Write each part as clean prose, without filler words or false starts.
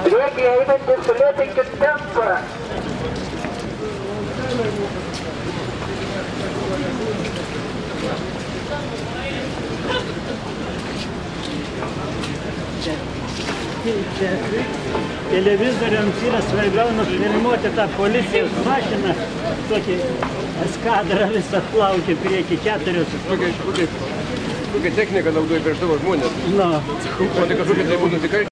Priekyje einantys sulėtinkit tempą. Televizoriams yra svarbiau nufilmuoti tą policijos mašiną, tokį eskadrą visą plaukia prieki 4. Kokia technika naudoja prieš tavo žmonės? No. O tai kažkokia tai būtų tikrai?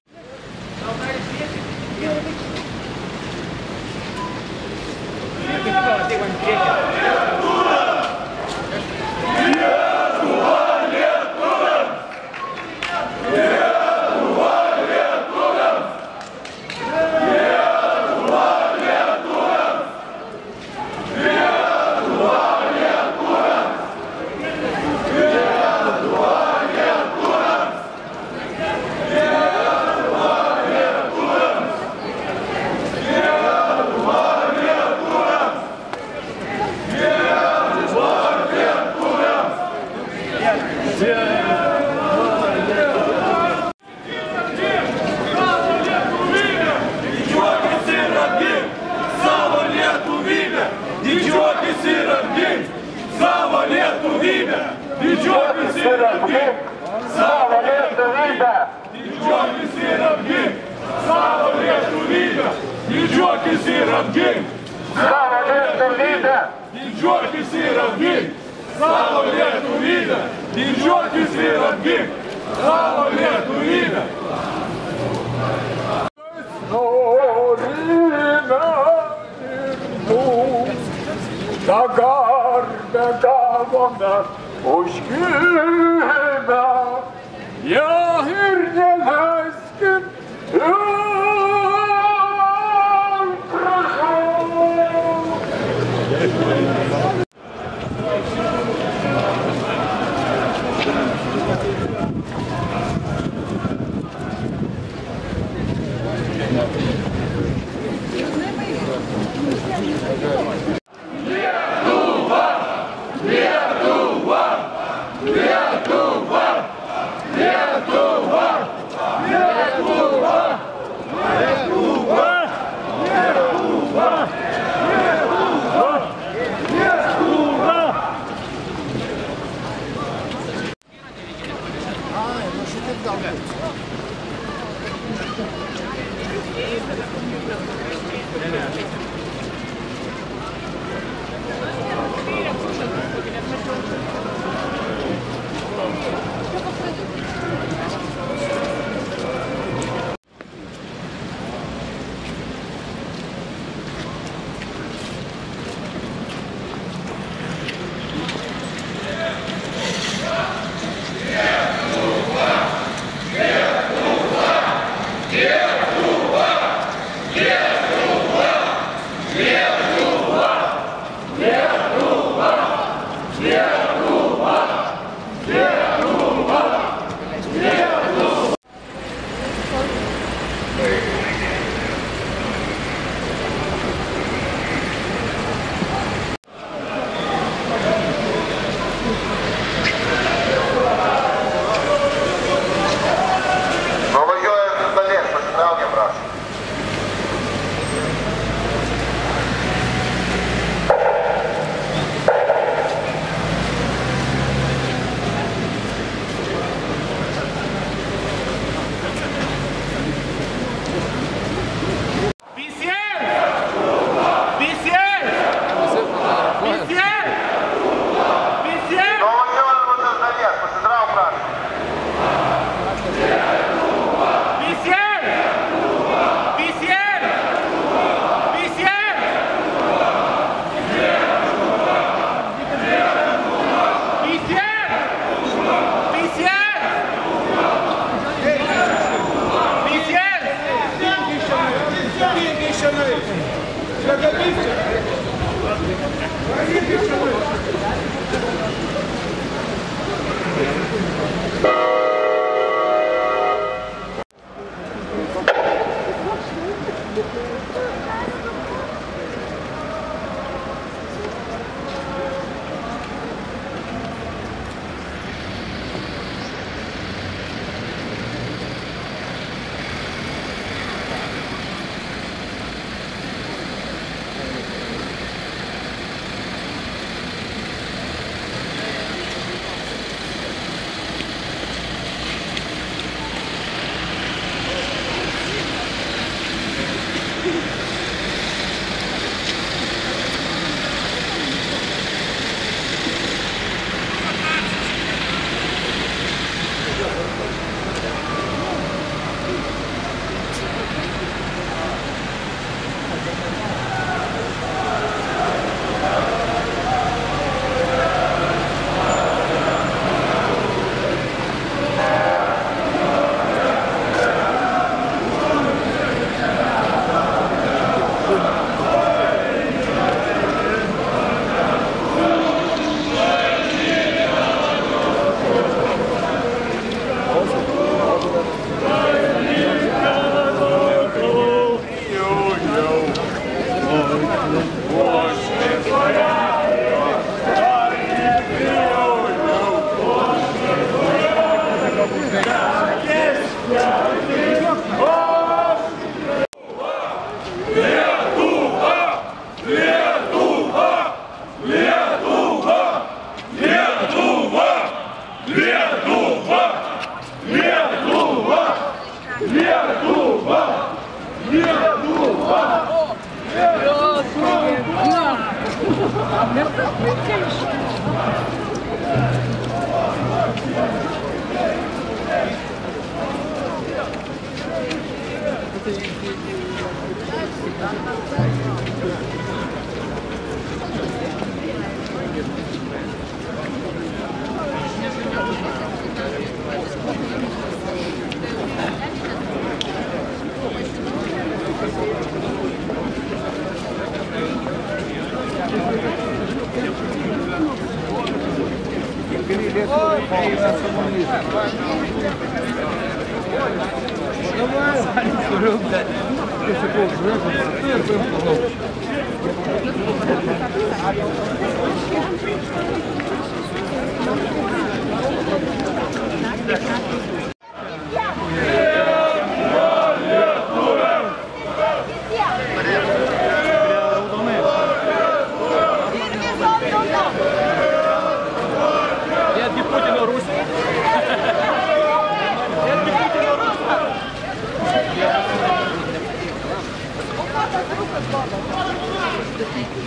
Didžiuokis ir apgink savo lietuvybę! Didžiuokis ir apgink savo lietuvybę! Didžiuokis ir apgink savo lietuvybę! Norime ir mums tą garbę gavome užgimę, ją ir neleiskim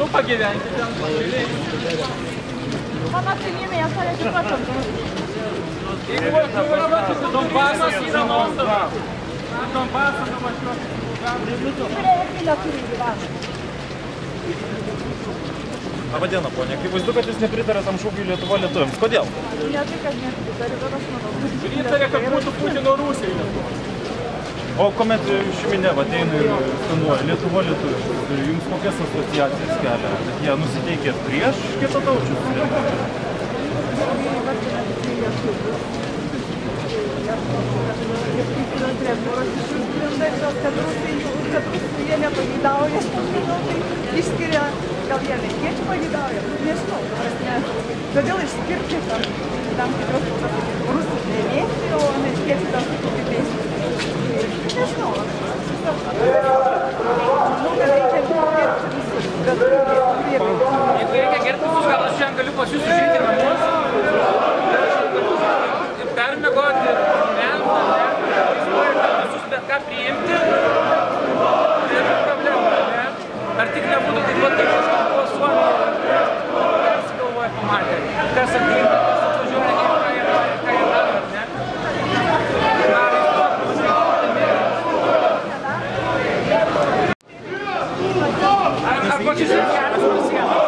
Nu pagyventi ten pažiūrėjai. Mano kaimynai, aš norėčiau pakalbėti. Jeigu važiuotų, Donbasas yra nuostabas. Donbasas nuvažiuotų. Kurie irgi neturi gyventi. Labadiena, ponė. Akivaizdu, kad jūs nepritarė tam šūkiui Lietuva lietuviams. Kodėl? Ne tai, kad nepritarė, bet aš manau. Pritarė, kad būtų Putino Rusija. O kuomet šiminė ateina ir skanduoja Lietuva lietuviams, jums kokias asociacijas kelia? Kad jie nusiteikė prieš kitataučius? Kad jie nepageidauja, išskiria, gal jie amerikiečių pageidauja, nežinau, todėl išskirti tam tikros rusų nemėgti, o amerikiečių tam tikros nemėgti. Nežinau, manau, kad reikia gerbti visus, bet Jeigu reikia gerbti visus, gal aš šiandien galiu pas jūs užeiti namus ir permiegoti, visus bet ką priimti, tai yra problema, ne? Ar tik nebūtų taip pat, kad kažkas buvo Suomija, persigalvoja pamatė, kas ateina, kas atvažiuoja, ką jie daro, ar ne? Ar kokius kelias pasieną?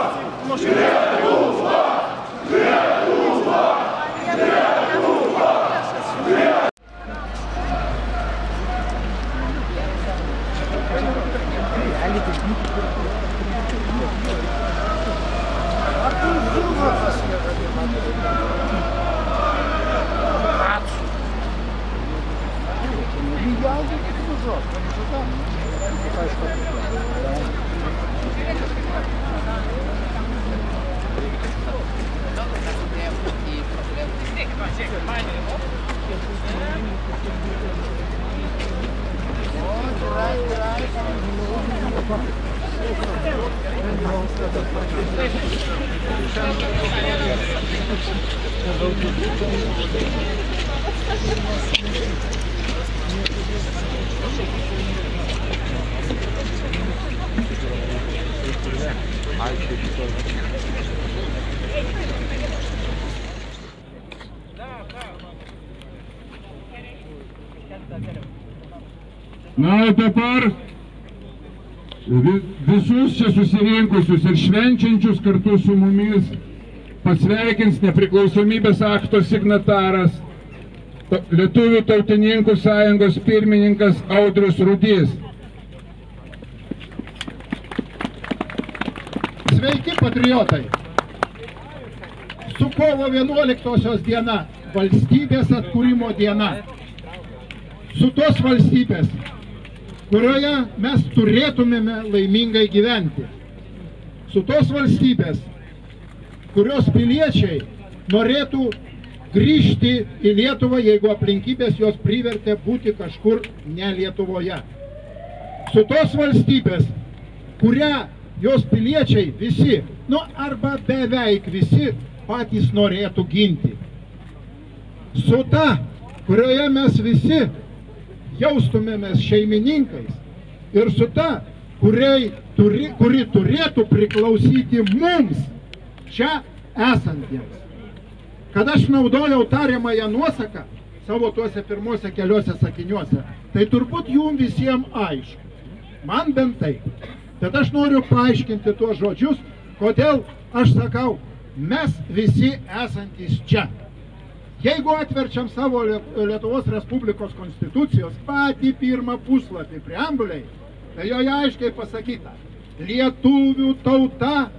Na, dabar visus čia susirinkusius ir švenčiančius kartu su mumis pasveikins nepriklausomybės akto signataras, Lietuvių tautininkų sąjungos pirmininkas Audrius Rudys. Sveiki, patriotai! Su kovo 11-osios diena, valstybės atkūrimo diena. Su tos valstybės, kurioje mes turėtumėme laimingai gyventi. Su tos valstybės, kurios piliečiai norėtų grįžti į Lietuvą, jeigu aplinkybės jos privertė būti kažkur ne Lietuvoje. Su tos valstybės, kurią jos piliečiai visi, arba beveik visi patys norėtų ginti. Su ta, kurioje mes visi jaustumėmės šeimininkais ir su ta, kuri turėtų priklausyti mums, čia esantiems. Kad aš naudojau tariamąją nuosaką savo tuose pirmuose keliuose sakiniuose, tai turbūt jums visiems aišku. Man bent taip. Bet aš noriu paaiškinti tuos žodžius, kodėl aš sakau, mes visi esantys čia. Jeigu atverčiam savo Lietuvos Respublikos konstitucijos patį pirmą puslapį preambuliai, tai joje aiškiai pasakyta, lietuvių tauta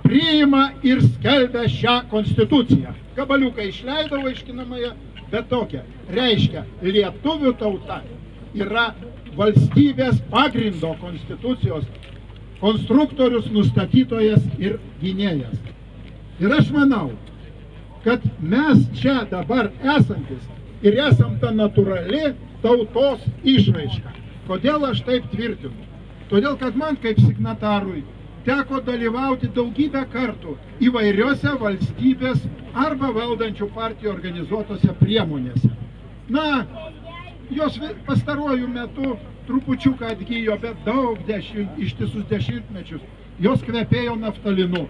priima ir skelbia šią konstituciją. Gabaliuką išleidau aiškinamąją, bet tokia. Reiškia, lietuvių tauta yra valstybės pagrindo konstitucijos konstruktorius, nustatytojas ir gynėjas. Ir aš manau, kad mes čia dabar esantis ir esam ta natūrali tautos išraiška. Kodėl aš taip tvirtinu? Todėl, kad man kaip signatarui teko dalyvauti daugybę kartų įvairiose valstybės arba valdančių partijų organizuotose priemonėse. Na, jos pastaruoju metu trupučiuką atgyjo, bet daug ištisus dešimtmečius jos kvepėjo naftalinu.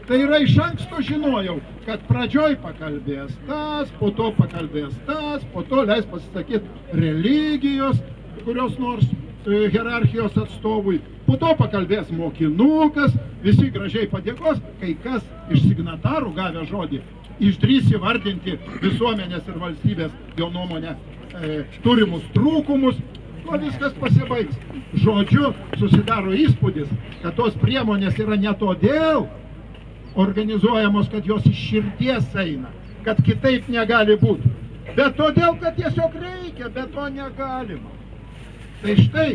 Tai yra iš anksto žinojau, kad pradžioj pakalbės tas, po to pakalbės tas, po to leis pasisakyti religijos, kurios nors hierarchijos atstovui, po to pakalbės mokinukas, visi gražiai padėkos, kai kas iš signatarų gavę žodį išdrys įvardinti visuomenės ir valstybės jo nuomonę turimus trūkumus, o viskas pasibaigs. Žodžiu, susidaro įspūdis, kad tos priemonės yra ne todėl organizuojamos, kad jos iš širdies eina, kad kitaip negali būti, bet todėl, kad tiesiog reikia, bet to negalima. Tai štai,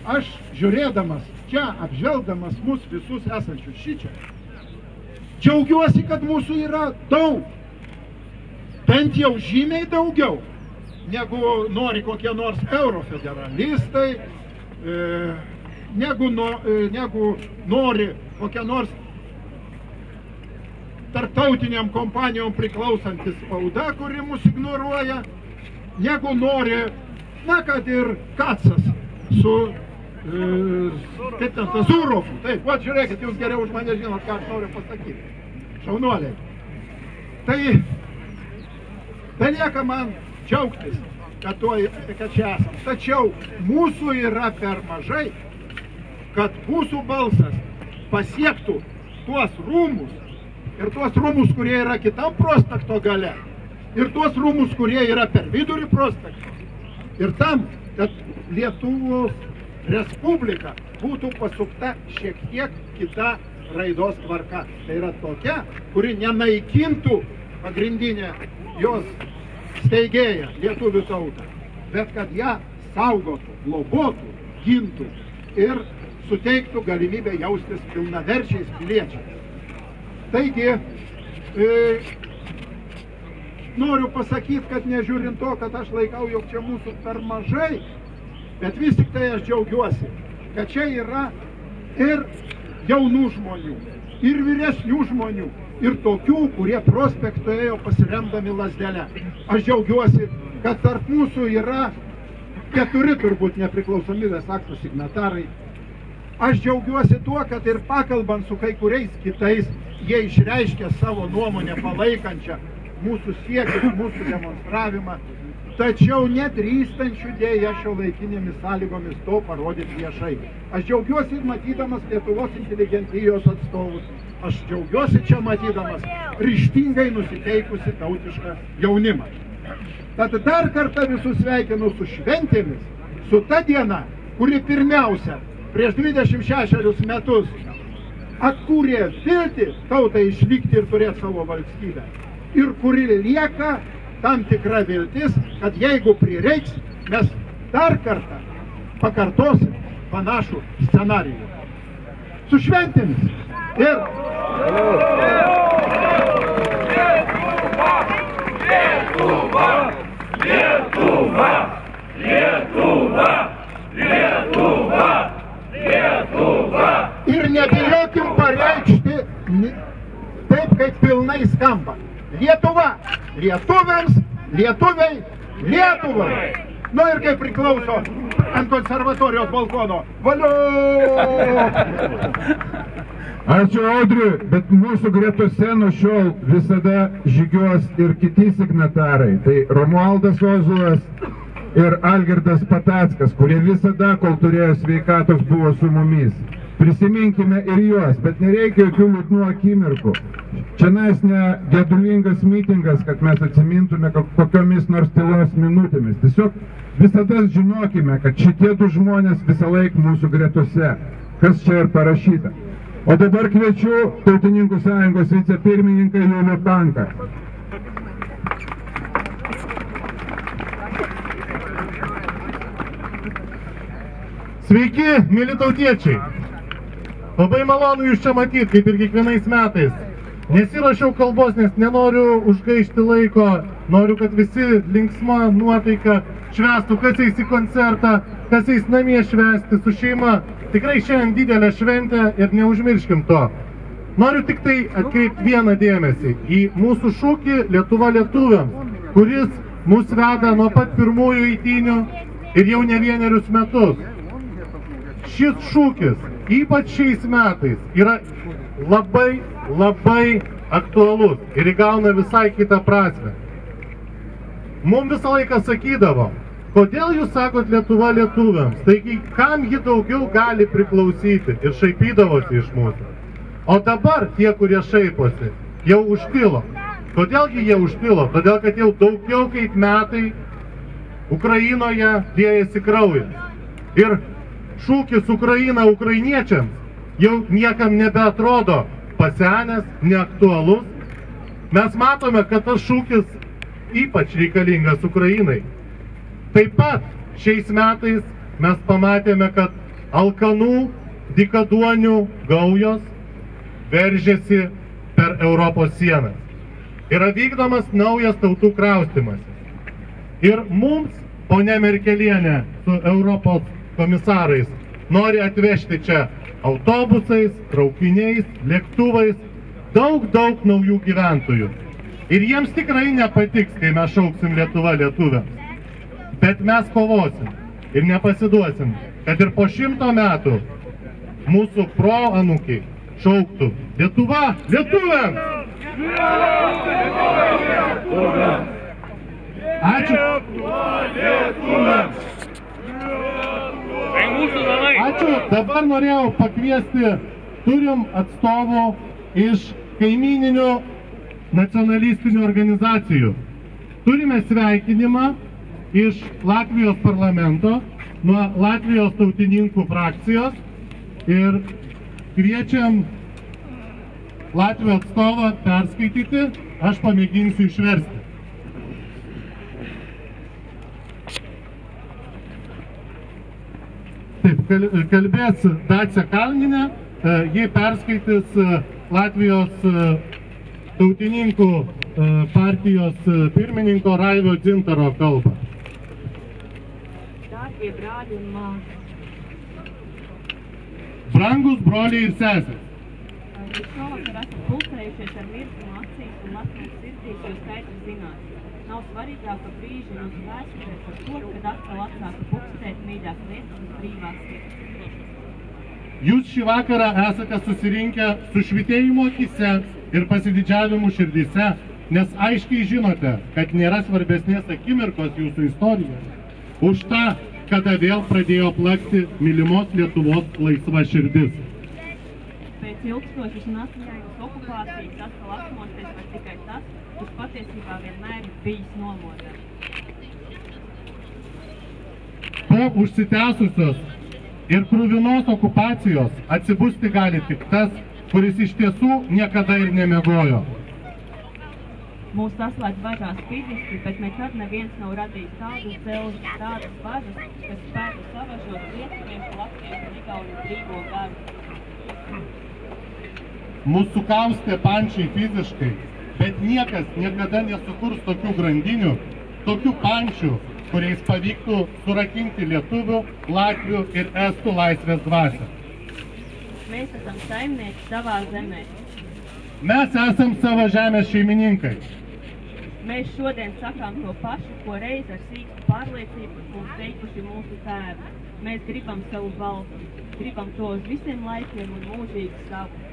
aš žiūrėdamas čia, apžvelgdamas mus visus esančius šičia, džiaugiuosi, kad mūsų yra daug, bent jau žymiai daugiau, negu nori kokie nors eurofederalistai, negu nori kokie nors tarptautiniam kompanijom priklausantis spauda, kuri mus ignoruoja, negu nori, kad ir Kacas su, kaip ten, Zurovu. Taip, vat žiūrėkit, jūs geriau už mane žinot, ką aš noriu pasakyti. Šaunuoliai. Tai belieka man džiaugtis, kad čia esam. Tačiau mūsų yra per mažai, kad mūsų balsas pasiektų tuos rūmus, ir tuos rūmus, kurie yra kitam prospekto gale, ir tuos rūmus, kurie yra per vidurį prospekto. Ir tam, kad Lietuvos Respublika būtų pasukta šiek tiek kita raidos tvarka. Tai yra tokia, kuri nenaikintų pagrindinę jos steigėją lietuvių tautą, bet kad ją saugotų, globotų, gintų ir suteiktų galimybę jaustis pilnaverčiais piliečiais. Taigi, noriu pasakyti, kad nežiūrint to, kad aš laikau, jog čia mūsų per mažai, bet vis tik tai aš džiaugiuosi, kad čia yra ir jaunų žmonių, ir vyresnių žmonių, ir tokių, kurie prospektu ėjo pasiremdami lazdelę. Aš džiaugiuosi, kad tarp mūsų yra 4 turbūt nepriklausomybės aktų signatarai. Aš džiaugiuosi tuo, kad ir pakalbant su kai kuriais kitais, jie išreiškia savo nuomonę palaikančią mūsų siekius, mūsų demonstravimą. tačiau nedrįstančių dėja šiuolaikinėmis sąlygomis to parodyti viešai. Aš džiaugiuosi matydamas Lietuvos inteligentijos atstovus, aš džiaugiuosi čia matydamas ryžtingai nusiteikusi tautišką jaunimą. Tad dar kartą visus sveikinu su šventėmis, su ta diena, kuri pirmiausia prieš 26 metus atkūrė viltį tautai išlikti ir turėti savo valstybę. Ir kuri lieka tam tikra viltis, kad jeigu prireiks, mes dar kartą pakartosim panašų scenarijų. Su šventėmis ir... Lietuva! Lietuva! Lietuva! Lietuva! Lietuva! Ir nebijokim pareikšti taip, kaip pilnai skamba. Lietuva! Lietuviams! Lietuviai! Lietuvai! Nu ir kaip priklauso ant konservatorijos balkono. Valio! Ačiū Audriui, bet mūsų gretose nuo šiol visada žygiuos ir kiti signatarai. Tai Romualdas Ozolas ir Algirdas Patackas, kurie visada, kol turėjo sveikatos, buvo su mumis. Prisiminkime ir juos, bet nereikia jokių liūdnų akimirkų. Čia ne gedulingas mitingas, kad mes atsimintume kokiomis nors tylos minutėmis. Tiesiog visada žinokime, kad šitie du žmonės visą laiką mūsų gretose, kas čia ir parašyta. O dabar kviečiu Tautininkų sąjungos vicepirmininką Julių Panką. Sveiki, mėly tautiečiai! Labai malonu jūs čia matyti, kaip ir kiekvienais metais. Nesirašiau kalbos, nes nenoriu užgaišti laiko. Noriu, kad visi linksma nuotaika švęstų, kas eis į koncertą, kas eis namie švęsti su šeima. Tikrai šiandien didelė šventė ir neužmirškim to. Noriu tik tai atkreipti vieną dėmesį į mūsų šūkį Lietuva lietuviams, kuris mus veda nuo pat pirmųjų eitynių ir jau ne vienerius metus. Šis šūkis, ypač šiais metais, yra labai aktualus ir įgauna visai kitą prasmę. Mums visą laiką sakydavo, kodėl jūs sakot Lietuva lietuviams, taigi kam ji daugiau gali priklausyti, ir šaipydavosi iš mūsų. O dabar tie, kurie šaiposi, jau užtilo. Kodėlgi jie užtilo? Todėl, kad jau daugiau kaip metai Ukrainoje liejasi kraujas. Ir šūkis Ukraina ukrainiečiams jau niekam nebeatrodo pasenęs, neaktualus. Mes matome, kad tas šūkis ypač reikalingas Ukrainai. Taip pat šiais metais mes pamatėme, kad alkanų, dykaduonių gaujos veržėsi per Europos sienas. Yra vykdomas naujas tautų kraustymas. Ir mums, ponia Merkelienė su Europos komisarais, nori atvežti čia autobusais, traukiniais, lėktuvais daug naujų gyventojų. Ir jiems tikrai nepatiks, kai mes šauksim Lietuva lietuviams. Bet mes kovosim ir nepasiduosim, kad ir po 100 metų mūsų proanūkiai šauktų Lietuva lietuviams! Ačiū. Ačiū. Dabar norėjau pakviesti, turim atstovų iš kaimyninių nacionalistinių organizacijų. Turime sveikinimą iš Latvijos parlamento, nuo Latvijos tautininkų frakcijos ir kviečiam Latvijos atstovą perskaityti, aš pamėginsiu išversti. Taip, kalbės Dacia Kalninė, jie perskaitys Latvijos tautininkų partijos pirmininko Raivio Dzintaro kalbą. Dārgie brāļi un māsas. Brangus broliai ir sesės. Jūs šovakar esat pulcējušies ar mirklu acīs un lasnām sirdīs, jo skaidri zināt. Nav svarīgāka brīža mūsu vēsturē par to, kad atkal atsāka pulcēt mīļās lietas un brīvās sirds. Jūs šį vakarą esate susirinkę su švytėjimu akyse ir pasididžiavimu širdyse nes aiškiai žinote, kad nėra svarbesnės akimirkos jūsų istorijoje už tą, kada vėl pradėjo plakti mylimos Lietuvos laisva širdis. Pēc ilgstošas nacionālas okupācijas atkal atmosties var tikai tas, kas patiesībā vienmēr ir bijis nomodē. Po užsitęsusios ir kruvinos okupacijos atsibusti gali tik tas, kuris iš tiesų niekada ir nemiegojo. Mūs saslēdz bažās fiziski, bet nekad neviens nav radījis tādas dzelžas, tādas bažas, kas spētu savažot lietuviešu, latviešu un igauņu brīvo garu. Mūs sukaustė pančiai fiziškai, bet niekas niekada nesukurs tokių grandinių, tokių pančių, kuriais pavyktų surakinti lietuvių, latvių ir estų laisvės dvasią. Mēs esam saimnieki savā zemē. Mes esam savo žemės šeimininkai. Mēs šodien sakām to pašu, ko reiz ar sīkstu pārliecību mums teikuši mūsu tēvi. Mēs gribam savu valsti, gribam to uz visiem laikiem un mūžīgi savu.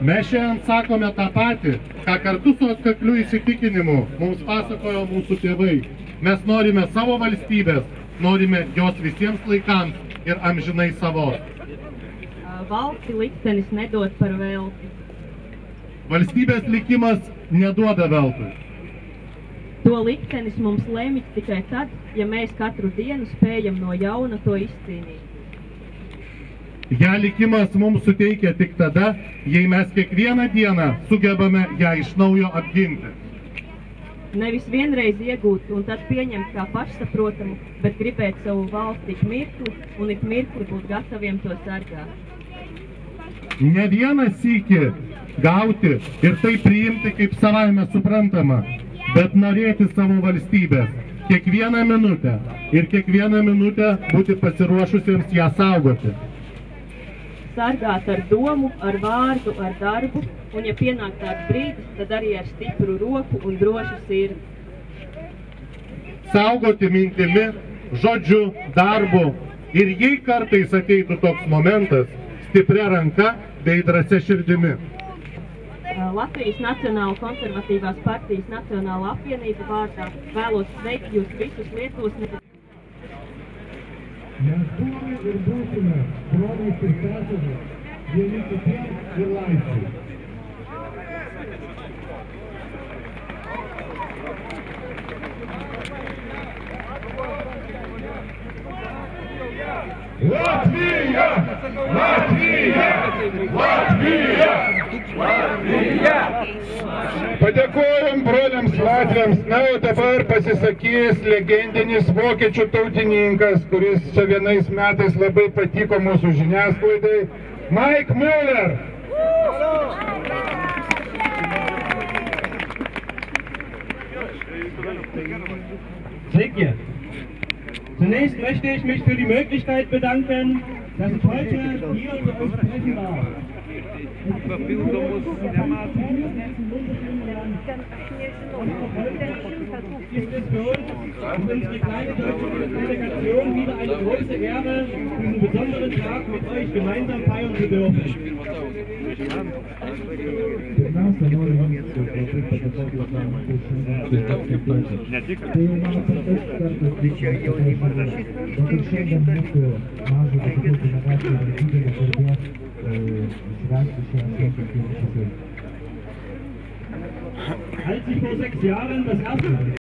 Mes šiandien sakome tą patį, ką kartu su atkakliu įsitikinimu mums pasakojo mūsų tėvai. Mes norime savo valstybės, norime jos visiems laikams ir amžinai savos. Valsti liktenis nedod par velti. Valstybės likimas neduoda veltui. To liktenis mums lemj tikai tad, ja mēs katru dienu spējam no jauna to izcīnīt. Ja likimas mums suteikia tik tada, jei mes kiekvieną dieną sugebame ją iš naujo apginti. Nevis vienreiz iegūt un tad pieņemt kā pašsaprotamu, bet gribēt savu valsti ik mirkli un ik mirkli būt gataviem to sargāt. Ne vieną sykį gauti ir tai priimti kaip savaime suprantama, bet norėti savo valstybės kiekvieną minutę ir kiekvieną minutę būti pasiruošusiems ją saugoti. Sargāt ar domu, ar vārdu, ar darbu, un ja pienāk tāds brīdis, tad arī ar stipru roku un drošu sirdi. Saugoti mintimi, žodžiu, darbu ir jei kartais ateitų toks momentas, stipria ranka bei drąsia širdimi. Latvijas Nacionāla konservatīvās partijas Nacionāla apvienība vārdā vēlos sveikt jūs visus Lietuvas. Mes buvome ir būsime broliais ir sesėmis, vieni kitiems ir laisvės. Latvija! Latvija! Latvija! Latvija! Padėkojom broliams latviams, na, o dabar pasisakys legendinis vokiečių tautininkas, kuris čia vienais metais labai patiko mūsų žiniasklaidai, Mike Müller. Sveiki! Zunächst möchte ich mich für die Möglichkeit bedanken, dass ich heute hier zu euch sprechen darf. Ist es für uns, unsere kleine deutsche Delegation, wieder eine große Ehre, diesen besonderen Tag mit euch gemeinsam feiern zu dürfen. Als ich vor 6 Jahren das erste